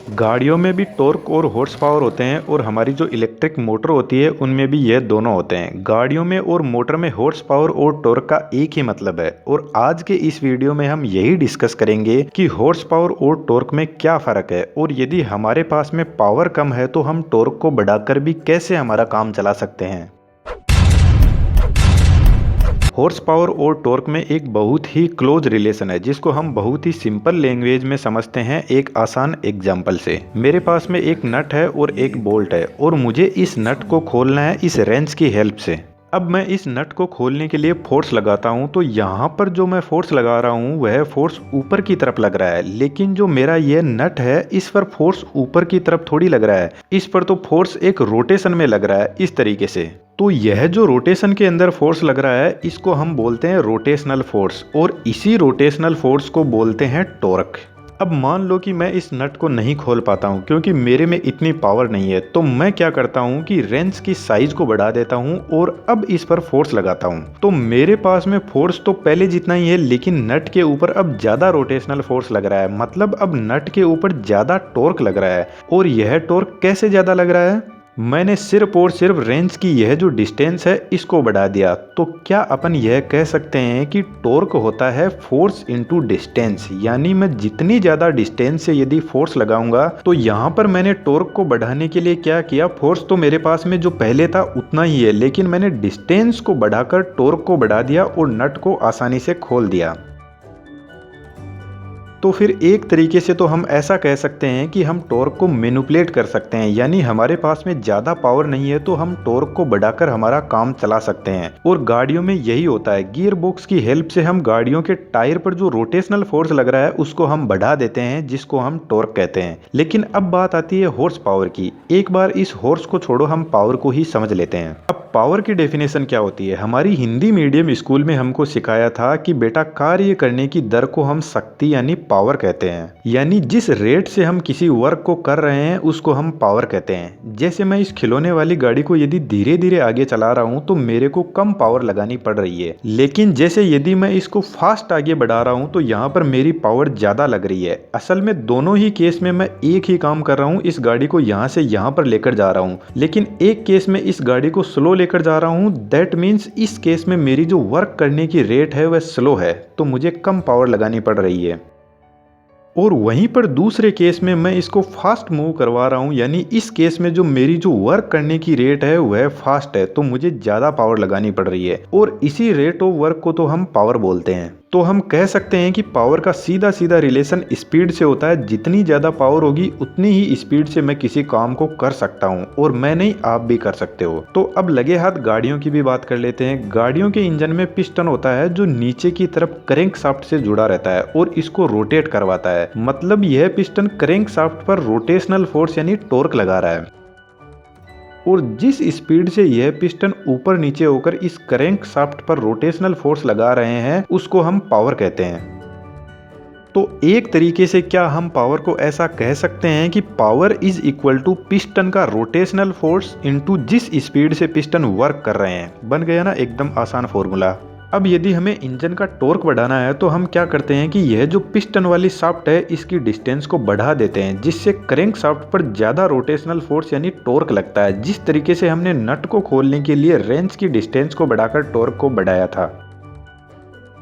गाड़ियों में भी टॉर्क और हॉर्स पावर होते हैं और हमारी जो इलेक्ट्रिक मोटर होती है उनमें भी यह दोनों होते हैं। गाड़ियों में और मोटर में हॉर्स पावर और टॉर्क का एक ही मतलब है और आज के इस वीडियो में हम यही डिस्कस करेंगे कि हॉर्स पावर और टॉर्क में क्या फ़र्क है और यदि हमारे पास में पावर कम है तो हम टॉर्क को बढ़ाकर भी कैसे हमारा काम चला सकते हैं। हॉर्स पावर और टॉर्क में एक बहुत ही क्लोज रिलेशन है जिसको हम बहुत ही सिंपल लैंग्वेज में समझते हैं एक आसान एग्जाम्पल से। मेरे पास में एक नट है और एक बोल्ट है और मुझे इस नट को खोलना है इस रेंच की हेल्प से। अब मैं इस नट को खोलने के लिए फोर्स लगाता हूं तो यहाँ पर जो मैं फोर्स लगा रहा हूं वह फोर्स ऊपर की तरफ लग रहा है, लेकिन जो मेरा यह नट है इस पर फोर्स ऊपर की तरफ थोड़ी लग रहा है, इस पर तो फोर्स एक रोटेशन में लग रहा है इस तरीके से। तो यह जो रोटेशन के अंदर फोर्स लग रहा है इसको हम बोलते हैं रोटेशनल फोर्स और इसी रोटेशनल फोर्स को बोलते हैं टॉर्क। अब मान लो कि मैं इस नट को नहीं खोल पाता हूँ क्योंकि मेरे में इतनी पावर नहीं है, तो मैं क्या करता हूँ कि रेंच की साइज को बढ़ा देता हूँ और अब इस पर फोर्स लगाता हूँ। तो मेरे पास में फोर्स तो पहले जितना ही है, लेकिन नट के ऊपर अब ज्यादा रोटेशनल फोर्स लग रहा है, मतलब अब नट के ऊपर ज्यादा टॉर्क लग रहा है। और यह टॉर्क कैसे ज्यादा लग रहा है? मैंने सिर्फ और सिर्फ रेंज की यह जो डिस्टेंस है इसको बढ़ा दिया। तो क्या अपन यह कह सकते हैं कि टॉर्क होता है फोर्स इनटू डिस्टेंस, यानी मैं जितनी ज्यादा डिस्टेंस से यदि फोर्स लगाऊंगा तो यहाँ पर मैंने टॉर्क को बढ़ाने के लिए क्या किया, फोर्स तो मेरे पास में जो पहले था उतना ही है, लेकिन मैंने डिस्टेंस को बढ़ाकर टॉर्क को बढ़ा दिया और नट को आसानी से खोल दिया। तो फिर एक तरीके से तो हम ऐसा कह सकते हैं कि हम टॉर्क को मैनिपुलेट कर सकते हैं, यानी हमारे पास में ज़्यादा पावर नहीं है तो हम टॉर्क को बढ़ाकर हमारा काम चला सकते हैं। और गाड़ियों में यही होता है, गियर बॉक्स की हेल्प से हम गाड़ियों के टायर पर जो रोटेशनल फोर्स लग रहा है उसको हम बढ़ा देते हैं, जिसको हम टॉर्क कहते हैं। लेकिन अब बात आती है हॉर्स पावर की। एक बार इस हॉर्स को छोड़ो, हम पावर को ही समझ लेते हैं। अब पावर की डेफिनेशन क्या होती है? हमारी हिंदी मीडियम स्कूल में हमको सिखाया था कि बेटा कार्य करने की दर को हम शक्ति यानी पावर कहते हैं, यानी जिस रेट से हम किसी वर्क को कर रहे हैं उसको हम पावर कहते हैं। जैसे मैं इस खिलौने वाली गाड़ी को यदि धीरे धीरे आगे चला रहा हूं तो मेरे को कम पावर लगानी पड़ रही है, लेकिन जैसे यदि मैं इसको फास्ट आगे बढ़ा रहा हूं तो यहाँ पर मेरी पावर ज्यादा लग रही है। असल में दोनों ही केस में मैं एक ही काम कर रहा हूँ, इस गाड़ी को यहाँ से यहाँ पर लेकर जा रहा हूँ, लेकिन एक केस में इस गाड़ी को स्लो लेकर जा रहा हूँ। दैट मीन्स इस केस में मेरी जो वर्क करने की रेट है वह स्लो है, तो मुझे कम पावर लगानी पड़ रही है। और वहीं पर दूसरे केस में मैं इसको फास्ट मूव करवा रहा हूँ, यानी इस केस में जो मेरी जो वर्क करने की रेट है वह फास्ट है, तो मुझे ज़्यादा पावर लगानी पड़ रही है और इसी रेट ऑफ वर्क को तो हम पावर बोलते हैं। तो हम कह सकते हैं कि पावर का सीधा सीधा रिलेशन स्पीड से होता है। जितनी ज़्यादा पावर होगी उतनी ही स्पीड से मैं किसी काम को कर सकता हूँ, और मैं नहीं आप भी कर सकते हो। तो अब लगे हाथ गाड़ियों की भी बात कर लेते हैं। गाड़ियों के इंजन में पिस्टन होता है जो नीचे की तरफ क्रैंक शाफ्ट से जुड़ा रहता है और इसको रोटेट करवाता है, मतलब यह पिस्टन क्रैंक शाफ्ट पर रोटेशनल फोर्स यानी टॉर्क लगा रहा है। और जिस स्पीड से यह पिस्टन ऊपर नीचे होकर इस क्रैंक शाफ्ट पर रोटेशनल फोर्स लगा रहे हैं उसको हम पावर कहते हैं। तो एक तरीके से क्या हम पावर को ऐसा कह सकते हैं कि power is equal to piston का रोटेशनल फोर्स इनटू जिस स्पीड से पिस्टन वर्क कर रहे हैं। बन गया ना एकदम आसान फॉर्मूला। अब यदि हमें इंजन का टॉर्क बढ़ाना है तो हम क्या करते हैं कि यह जो पिस्टन वाली शाफ्ट है इसकी डिस्टेंस को बढ़ा देते हैं, जिससे क्रैंक शाफ्ट पर ज्यादा रोटेशनल फोर्स यानी टॉर्क लगता है। जिस तरीके से हमने नट को खोलने के लिए रेंच की डिस्टेंस को बढ़ाकर टॉर्क को बढ़ाया था।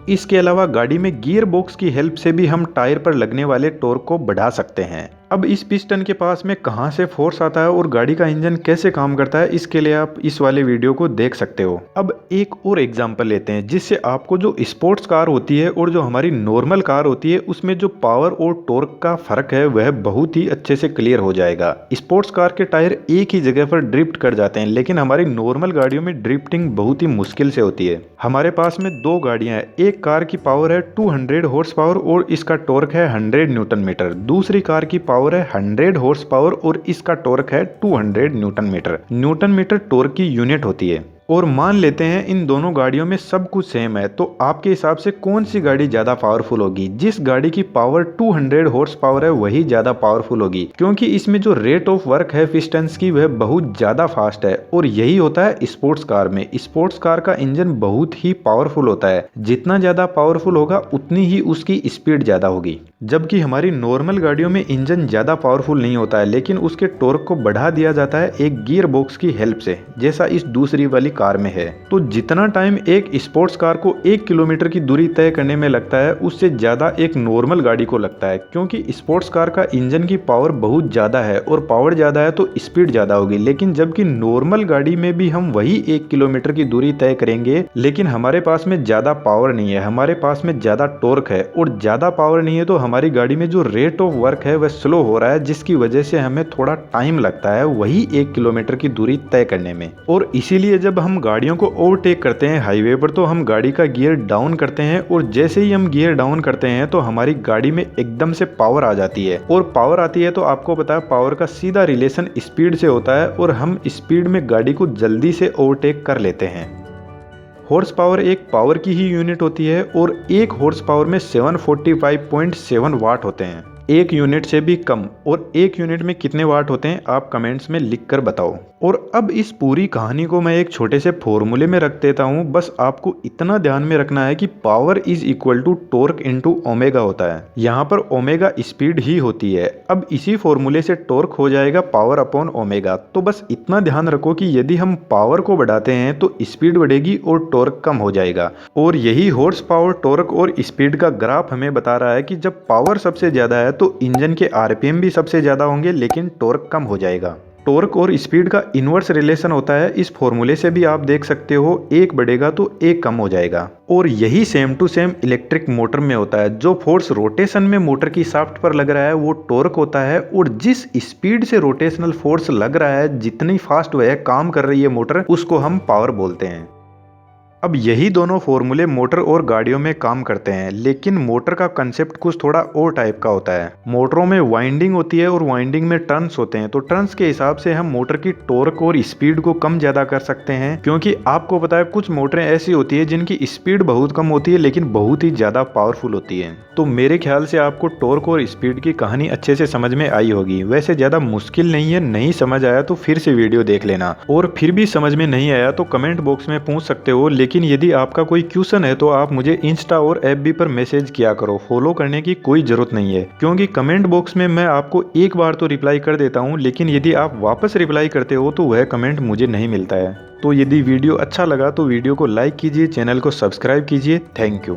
इसके अलावा गाड़ी में गियर बॉक्स की हेल्प से भी हम टायर पर लगने वाले टॉर्क को बढ़ा सकते हैं। अब इस पिस्टन के पास में कहां से फोर्स आता है और गाड़ी का इंजन कैसे काम करता है, इसके लिए आप इस वाले वीडियो को देख सकते हो। अब एक और एग्जांपल लेते हैं जिससे आपको जो स्पोर्ट्स कार होती है और जो हमारी नॉर्मल कार होती है उसमें जो पावर और टॉर्क का फर्क है वह बहुत ही अच्छे से क्लियर हो जाएगा। स्पोर्ट्स कार के टायर एक ही जगह पर ड्रिफ्ट कर जाते हैं, लेकिन हमारी नॉर्मल गाड़ियों में ड्रिफ्टिंग बहुत ही मुश्किल से होती है। हमारे पास में दो गाड़ियां हैं, एक कार की पावर है 200 हॉर्स पावर और इसका टॉर्क है 100 न्यूटन मीटर। दूसरी कार की पावर है 100 हॉर्स पावर और इसका टॉर्क है 200 newton metre. Newton metre torque की यूनिट होती है। और मान लेते हैं इन दोनों गाड़ियों में सब कुछ सेम है, तो आपके हिसाब से कौन सी गाड़ी ज्यादा पावरफुल होगी? जिस गाड़ी की पावर 200 हॉर्स पावर है वही ज्यादा पावरफुल होगी, क्योंकि इसमें जो रेट ऑफ वर्क है पिस्टन्स की वह बहुत ज्यादा फास्ट है। और यही होता है स्पोर्ट्स कार में। स्पोर्ट्स कार का इंजन बहुत ही पावरफुल होता है, जितना ज्यादा पावरफुल होगा उतनी ही उसकी स्पीड ज्यादा होगी। जबकि हमारी नॉर्मल गाड़ियों में इंजन ज़्यादा पावरफुल नहीं होता है, लेकिन उसके टॉर्क को बढ़ा दिया जाता है एक गियर बॉक्स की हेल्प से, जैसा इस दूसरी वाली कार में है। तो जितना टाइम एक स्पोर्ट्स कार को 1 किलोमीटर की दूरी तय करने में लगता है, उससे ज़्यादा एक नॉर्मल गाड़ी को लगता है, क्योंकि स्पोर्ट्स कार का इंजन की पावर बहुत ज़्यादा है और पावर ज़्यादा है तो स्पीड ज़्यादा होगी। लेकिन जबकि नॉर्मल गाड़ी में भी हम वही 1 किलोमीटर की दूरी तय करेंगे, लेकिन हमारे पास में ज़्यादा पावर नहीं है, हमारे पास में ज़्यादा टॉर्क है, और ज़्यादा पावर नहीं है तो हमारी गाड़ी में जो रेट ऑफ वर्क है वह स्लो हो रहा है, जिसकी वजह से हमें थोड़ा टाइम लगता है वही 1 किलोमीटर की दूरी तय करने में। और इसीलिए जब हम गाड़ियों को ओवरटेक करते हैं हाईवे पर तो हम गाड़ी का गियर डाउन करते हैं, और जैसे ही हम गियर डाउन करते हैं तो हमारी गाड़ी में एकदम से पावर आ जाती है। और पावर आती है तो आपको पता है पावर का सीधा रिलेशन स्पीड से होता है, और हम स्पीड में गाड़ी को जल्दी से ओवरटेक कर लेते हैं। हॉर्स पावर एक पावर की ही यूनिट होती है, और एक हॉर्स पावर में 745.7 वाट होते हैं। एक यूनिट से भी कम। और एक यूनिट में कितने वाट होते हैं आप कमेंट्स में लिख कर बताओ। और अब इस पूरी कहानी को मैं एक छोटे से फॉर्मूले में रख देता हूँ। बस आपको इतना ध्यान में रखना है कि power is equal to torque into omega होता है। यहाँ पर ओमेगा स्पीड ही होती है। अब इसी फॉर्मूले से टॉर्क हो जाएगा पावर अपॉन ओमेगा। तो बस इतना ध्यान रखो कि यदि हम पावर को बढ़ाते हैं तो स्पीड बढ़ेगी और टॉर्क कम हो जाएगा। और यही हॉर्स पावर, टॉर्क और स्पीड का ग्राफ हमें बता रहा है कि जब पावर सबसे ज्यादा है तो इंजन के आरपीएम भी सबसे ज्यादा होंगे, लेकिन टॉर्क कम हो जाएगा। टॉर्क और स्पीड का इनवर्स रिलेशन होता है। इस फॉर्मूले से भी आप देख सकते हो, एक बढ़ेगा तो एक कम हो जाएगा। और यही same to same electric motor में होता है। जो फोर्स रोटेशन में मोटर की शाफ्ट पर लग रहा है वो टॉर्क होता है, और जिस स्पीड से रोटेशनल फोर्स लग रहा है, जितनी फास्ट वह काम कर रही है मोटर, उसको हम पावर बोलते हैं। अब यही दोनों फॉर्मूले मोटर और गाड़ियों में काम करते हैं, लेकिन मोटर का कंसेप्ट कुछ थोड़ा और टाइप का होता है। मोटरों में वाइंडिंग होती है और वाइंडिंग में टर्न्स होते हैं, तो टर्न्स के हिसाब से हम मोटर की टॉर्क और स्पीड को कम ज्यादा कर सकते हैं। क्योंकि आपको पता है कुछ मोटरें ऐसी होती है जिनकी स्पीड बहुत कम होती है लेकिन बहुत ही ज्यादा पावरफुल होती है। तो मेरे ख्याल से आपको टॉर्क और स्पीड की कहानी अच्छे से समझ में आई होगी। वैसे ज्यादा मुश्किल नहीं है, नहीं समझ आया तो फिर से वीडियो देख लेना, और फिर भी समझ में नहीं आया तो कमेंट बॉक्स में पूछ सकते हो। लेकिन यदि आपका कोई क्वेश्चन है तो आप मुझे इंस्टा और एफबी पर मैसेज किया करो। फॉलो करने की कोई जरूरत नहीं है, क्योंकि कमेंट बॉक्स में मैं आपको एक बार तो रिप्लाई कर देता हूँ, लेकिन यदि आप वापस रिप्लाई करते हो तो वह कमेंट मुझे नहीं मिलता है। तो यदि वीडियो अच्छा लगा तो वीडियो को लाइक कीजिए, चैनल को सब्सक्राइब कीजिए। Thank you.